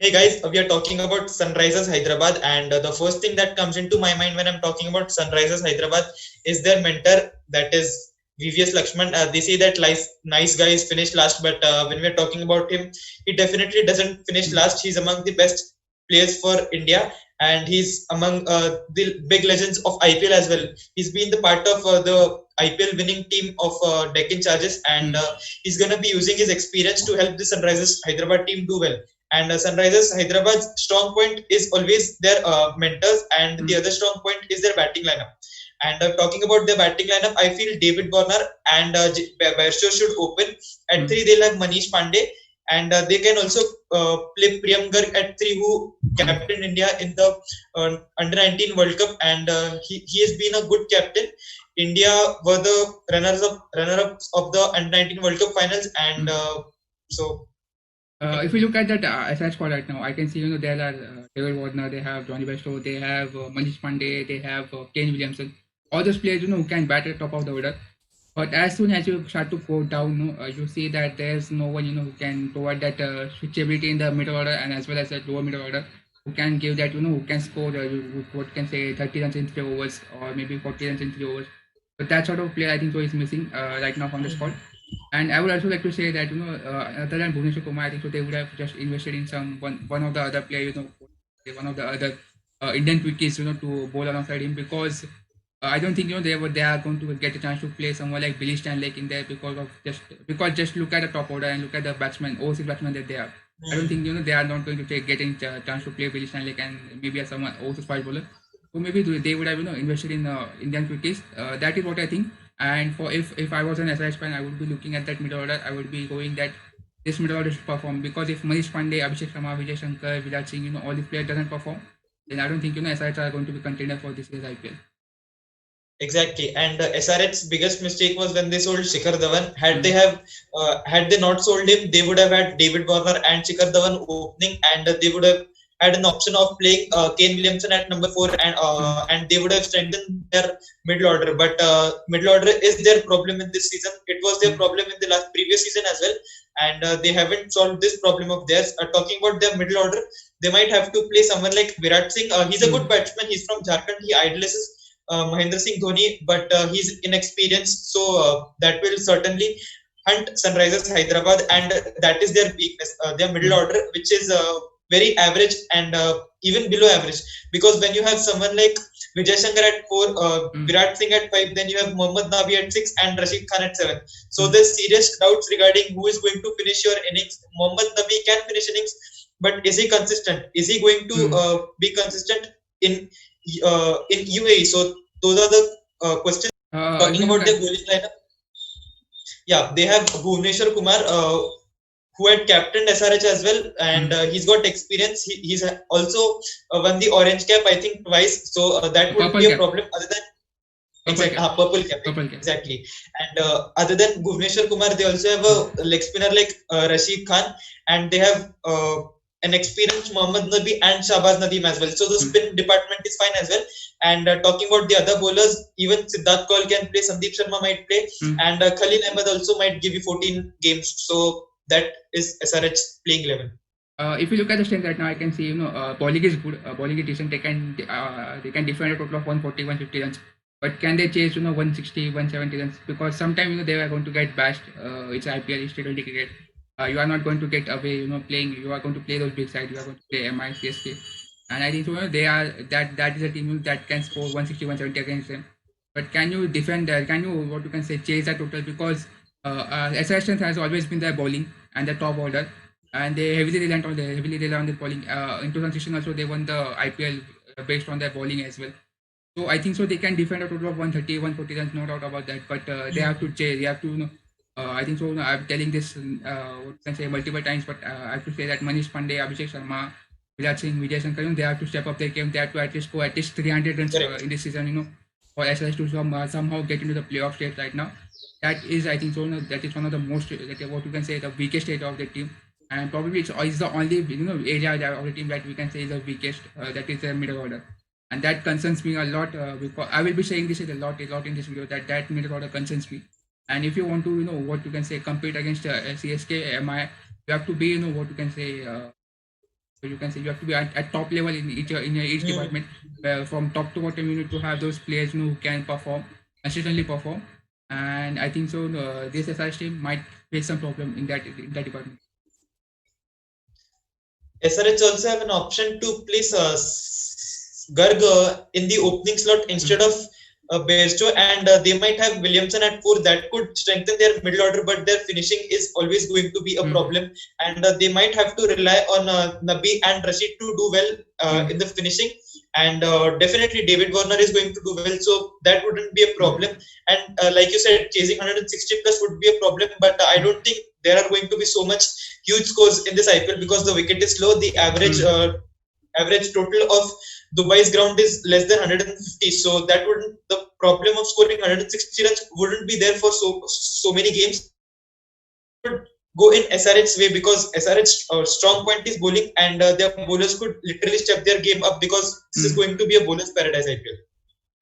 Hey guys, we are talking about Sunrisers Hyderabad, and the first thing that comes into my mind when I'm talking about Sunrisers Hyderabad is their mentor, that is VVS Lakshman. They say that nice guys finish last, but when we're talking about him, he definitely doesn't finish last. He's among the best players for India, and he's among the big legends of IPL as well. He's been the part of the IPL winning team of Deccan Chargers, and he's gonna be using his experience to help the Sunrisers Hyderabad team do well. And Sunrisers Hyderabad's strong point is always their mentors, and the other strong point is their batting lineup. And talking about their batting lineup, I feel David Warner and Bairstow should open. At three, they'll have Manish Pandey, and they can also play Priyam Garg at three, who captained India in the Under 19 World Cup, and he has been a good captain. India were the runner-ups of the Under 19 World Cup finals, and so If you look at that SRH squad right now, I can see there are David Warner, they have Johnny Bairstow, they have Manish Pandey, they have Kane Williamson. All those players who can bat at top of the order. But as soon as you start to go down, you see that there's no one who can provide that switchability in the middle order and as well as the lower middle order, who can give that who can score what can say 30 runs in 3 overs or maybe 40 runs in 3 overs. But that sort of player I think so is missing right now from the squad. And I would also like to say that other than Bhuvneshwar Kumar, I think so they would have just invested in one of the other player, one of the other Indian quickies, to bowl alongside him, because I don't think they are going to get a chance to play someone like Billy Stanley in there because just look at the top order and look at the batsmen, overseas batsmen that they have. I don't think they are not going to getting a chance to play Billy Stanley and maybe as someone overseas fast bowler. So maybe they would have invested in Indian quickies. That is what I think. And for if I was an SRH fan, I would be looking at that middle order. I would be going that this middle order should perform, because if Manish Pandey, Abhishek Sharma, Vijay Shankar, Virat Singh, all these players doesn't perform, then I don't think SRH are going to be contender for this year's IPL. exactly, and SRH's biggest mistake was when they sold Shikhar Dhawan. Had they not sold him, they would have had David Warner and Shikhar Dhawan opening, and they would have had an option of playing Kane Williamson at number 4, and they would have strengthened their middle order. But middle order is their problem in this season. It was their problem in the previous season as well, and they haven't solved this problem of theirs. Talking about their middle order, they might have to play someone like Virat Singh. He's a good batsman. He's from Jharkhand. He idolizes Mahendra Singh Dhoni, but he's inexperienced, so that will certainly hunt Sunrisers Hyderabad, and that is their weakness, their middle order, which is very average and even below average. Because when you have someone like Vijay Shankar at 4, Virat Singh at 5, then you have Mohammad Nabi at 6 and Rashid Khan at 7. So there's serious doubts regarding who is going to finish your innings. Mohammad Nabi can finish innings, but is he consistent? Is he going to be consistent in UAE? So those are the questions. Talking about their bowling lineup, yeah, they have Bhuvneshwar Kumar, who had captained SRH as well, and he's got experience. He's also won the orange cap, I think, twice. So that would be a problem. Other than purple cap, exactly. And other than Bhuvneshwar Kumar, they also have a leg spinner like Rashid Khan, and they have an experienced Mohammad Nabi and Shahbaz Nadeem as well. So the spin department is fine as well. And talking about the other bowlers, even Siddharth Kaul can play, Sandeep Sharma might play, and Khalil Ahmed also might give you 14 games. So that is SRH's playing level. If you look at the strength right now, I can see bowling is good, bowling is decent. They can defend a total of 140, 150 runs. But can they chase 160, 170 runs? Because sometimes they are going to get bashed. It's IPL, it's T20 cricket. You are not going to get away playing. You are going to play those big sides. You are going to play MI, CSK, and I think they are that is a team that can score 160, 170 against them. But can you defend that? Can you what you can say chase that total? Because SRH strength has always been their bowling and the top order, and they heavily rely on the bowling. In 2016 also they won the IPL based on their bowling as well. So I think so they can defend a total of 130, 140 runs, no doubt about that. But they have to chase. They have to. I think so. I'm telling this what can say multiple times, but I have to say that Manish Pandey, Abhishek Sharma, Virat Singh, Vijay Shankar, they have to step up their game. They have to at least score at least 300 runs in this season. For SRH to somehow get into the playoff stage right now. That is, I think so. That is one of the most what you can say the weakest stage of the team, and probably it's the only area of the team that we can say is the weakest. That is the middle order. And that concerns me a lot because I will be saying this a lot in this video that middle order concerns me. And if you want to what you can say compete against CSK, MI, you have to be what you can say So you can say you have to be at top level in each department. From top to bottom, you need to have those players who can perform, consistently perform. And I think so. This SRH team might face some problem in that department. SRH also have an option to place Garg in the opening slot instead of Bairstow, and they might have Williamson at 4. That could strengthen their middle order, but their finishing is always going to be a problem, and they might have to rely on Nabi and Rashid to do well in the finishing. And definitely David Warner is going to do well, so that wouldn't be a problem. And like you said, chasing 160 plus would be a problem, but I don't think there are going to be so much huge scores in this IPL because the wicket is low. The average total of Dubai's ground is less than 150, so that wouldn't, the problem of scoring 160 runs wouldn't be there for so many games. Would go in SRH's way because SRH's strong point is bowling, and their bowlers could literally step their game up because this is going to be a bowler's paradise IPL.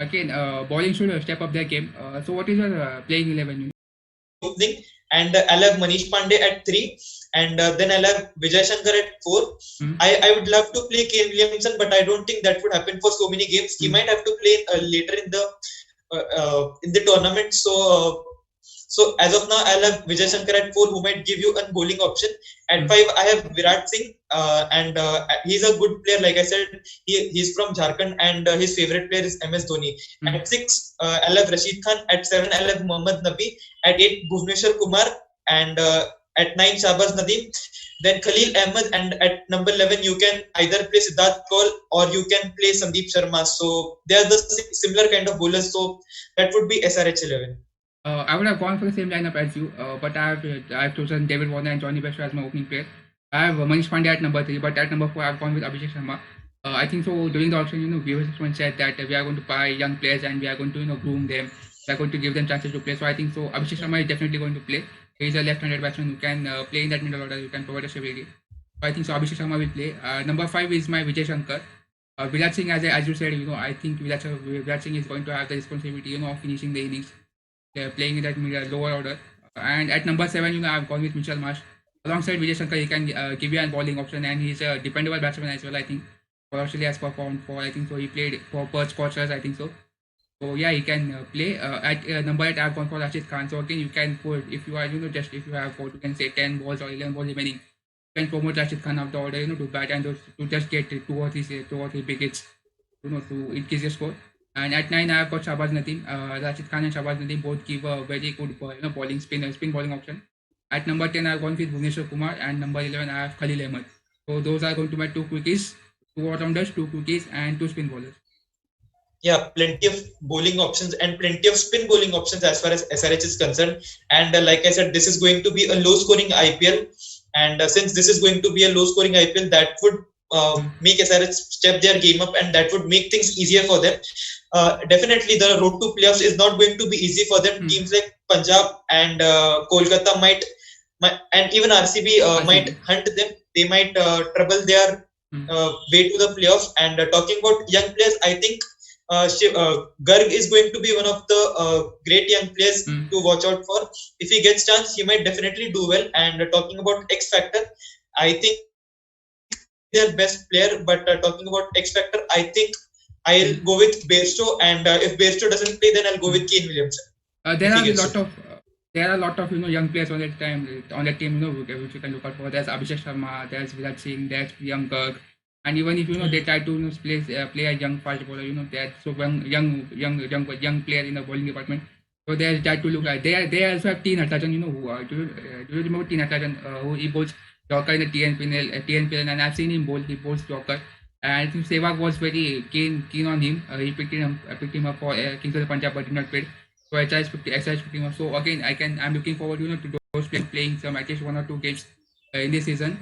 Again, bowling should step up their game. So what is your playing 11? Opening, and I'll have Manish Pandey at 3, and then I'll have Vijay Shankar at 4. I would love to play Kane Williamson, but I don't think that would happen for so many games. He might have to play later in the tournament. So as of now, I'll have Vijay Shankar at 4, who might give you a bowling option. At 5, I have Virat Singh, and he's a good player. Like I said, he's from Jharkhand, and his favorite player is MS Dhoni. At 6, I'll have Rashid Khan. At 7, I'll have Mohammad Nabi. At 8, Bhuvneshwar Kumar, and at 9, Shahbaz Nadeem. Then Khalil Ahmed, and at number 11, you can either play Siddharth Kaul or you can play Sandeep Sharma. So they are the similar kind of bowlers. So that would be SRH 11. I would have gone for the same lineup as you, but I've chosen David Warner and Johnny Bairstow as my opening player. I have Manish Pandey at number 3, but at number 4, I've gone with Abhishek Sharma. I think so. During the auction, viewers said that we are going to buy young players and we are going to groom them. We are going to give them chances to play. So I think so. Abhishek Sharma is definitely going to play. He's a left-handed batsman who can play in that middle order. Who can provide us stability. So I think so. Abhishek Sharma will play. Number 5 is my Vijay Shankar. Virat Singh, as you said, I think Virat Singh is going to have the responsibility, of finishing the innings. They're playing in that lower order. And at number 7, I've gone with Mitchell Marsh. Alongside Vijay Shankar, he can give you a bowling option, and he's a dependable batsman as well, I think. For Australia has performed for, I think so, he played for Perth Scorchers, I think so. So yeah, he can play. At number 8, I've gone for Rashid Khan. So again, you can put, if you are, if you have, you can say 10 balls or 11 balls remaining, you can promote Rashid Khan up the order, to bat and to just get 2 or 3 big hits, to increase your score. And at 9, I have got Shahbaz Nadeem. Rashid Khan and Shahbaz Nadeem both give a very good bowling spin bowling option. At number 10, I have gone with Bhuvneshwar Kumar, and number 11, I have Khalil Ahmed. So those are going to be my 2 quickies, 2 all-rounders, 2 quickies, and 2 spin bowlers. Yeah, plenty of bowling options and plenty of spin bowling options as far as SRH is concerned. And like I said, this is going to be a low-scoring IPL. And since this is going to be a low-scoring IPL, that would make SRH step their game up, and that would make things easier for them. Definitely, the road to playoffs is not going to be easy for them. Teams like Punjab and Kolkata might, and even RCB might hunt them. They might trouble their way to the playoffs. And talking about young players, I think Garg is going to be one of the great young players to watch out for. If he gets chance, he might definitely do well. And talking about X Factor, I think their best player. But talking about X Factor, I think I'll go with Bairstow. And if Bairstow doesn't play, then I'll go with Kane Williamson. There are a lot of young players on that team which you can look out for. There's Abhishek Sharma, there's Virat Singh, there's Priyank Garg. And even if they try to play a young fast bowler, they're so young player in the bowling department. So they try to look at. They also have T Natarajan, who do you remember T Natarajan, who he bowls Yorker in the TNPL, and I've seen him bowl. He bowls Yorker, and I think Sehwag was very keen on him. He picked him up for Kings of the Punjab, but did not play. So SRH picked him up. So again, I'm looking forward, to those players playing some at least 1 or 2 games in this season.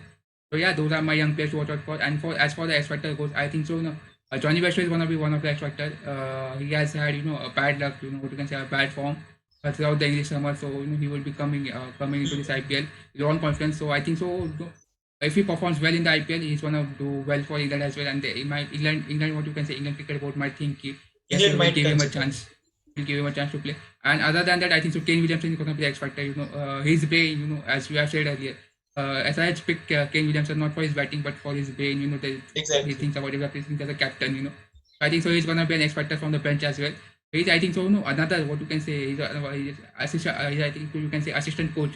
So yeah, those are my young players to watch out for. And as for the X Factor goes, I think so. Johnny Bairstow is going to be one of the X Factor. He has had a bad luck, what you can say, a bad form throughout the English summer. So he will be coming into this IPL with all confidence. So I think so. If he performs well in the IPL, he's going to do well for England as well. And England, what you can say, England cricket board might think yes, we will give him a chance. We'll give him a chance to play. And other than that, I think so. Kane Williamson is going to be the X Factor. He's playing, as we have said earlier. SRH picked Kane Williamson not for his batting but for his brain. He Exactly. thinks about developing as a captain. I think so. He's gonna be an expecter from the bench as well. He's, I think so. Another what you can say. He's assistant. I think you can say assistant coach.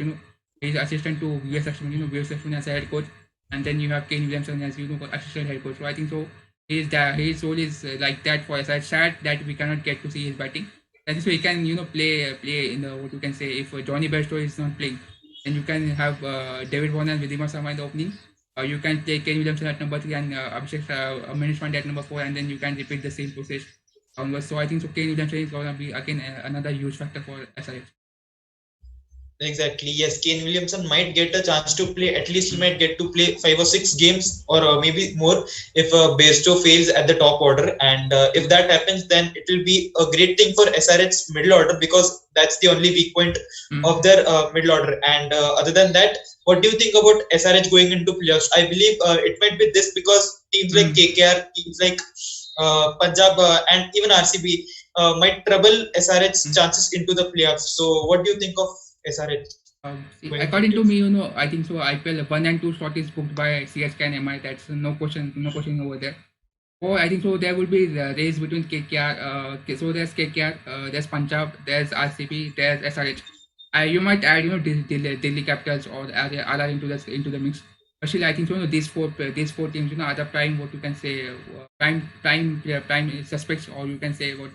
He's assistant to VS Lakshman. VS Lakshman as a head coach, and then you have Kane Williamson as assistant head coach. So I think so. His role is like that for us. It's sad that we cannot get to see his batting. I think so he can play in the what you can say if Johnny Bairstow is not playing, then you can have David Warner and Vidima Sama in the opening. You can take Kane Williamson at number 3 and Abhishek Manish Pandey at number 4, and then you can repeat the same process onwards. So I think so Kane Williamson is going to be again another huge factor for SRH. Exactly. Yes, Kane Williamson might get a chance to play. At least he might get to play 5 or 6 games, or maybe more, if Bairstow fails at the top order. And if that happens, then it will be a great thing for SRH's middle order, because that's the only weak point of their middle order. And other than that, what do you think about SRH going into playoffs? I believe it might be this, because teams like KKR, teams like Punjab, and even RCB might trouble SRH's chances into the playoffs. So, what do you think of SRH? According to me, I think so. IPL 1 and 2 slot is booked by CSK and MI. That's no question over there. Oh, I think so. There will be the race between KKR. So there's KKR, there's Punjab, there's RCB, there's SRH. You might add, Delhi Capitals or RR into the mix. Actually, I think so. These four teams, are the prime, what you can say, prime suspects, or you can say what.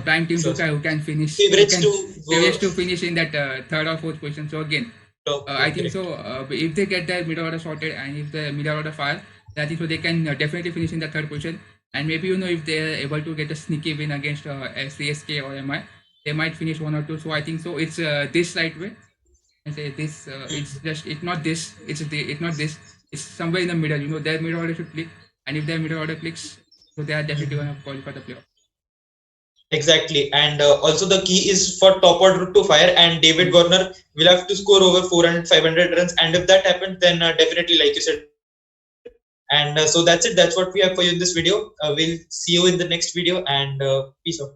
Prime teams who can finish favorites to finish in that third or fourth position. So again, I think so. If they get their middle order sorted, and if the middle order fire, I think so they can definitely finish in the third position. And maybe if they are able to get a sneaky win against CSK or MI, they might finish 1 or 2. So I think so. It's this right way. And say this. It's not this. It's not this. It's somewhere in the middle. Their middle order should click, and if their middle order clicks, so they are definitely going to qualify the playoff. Exactly, and also the key is for top order to fire, and David Warner will have to score over 400, 500 runs, and if that happens, then definitely, like you said. And so that's it. That's what we have for you in this video. We'll see you in the next video, and peace out.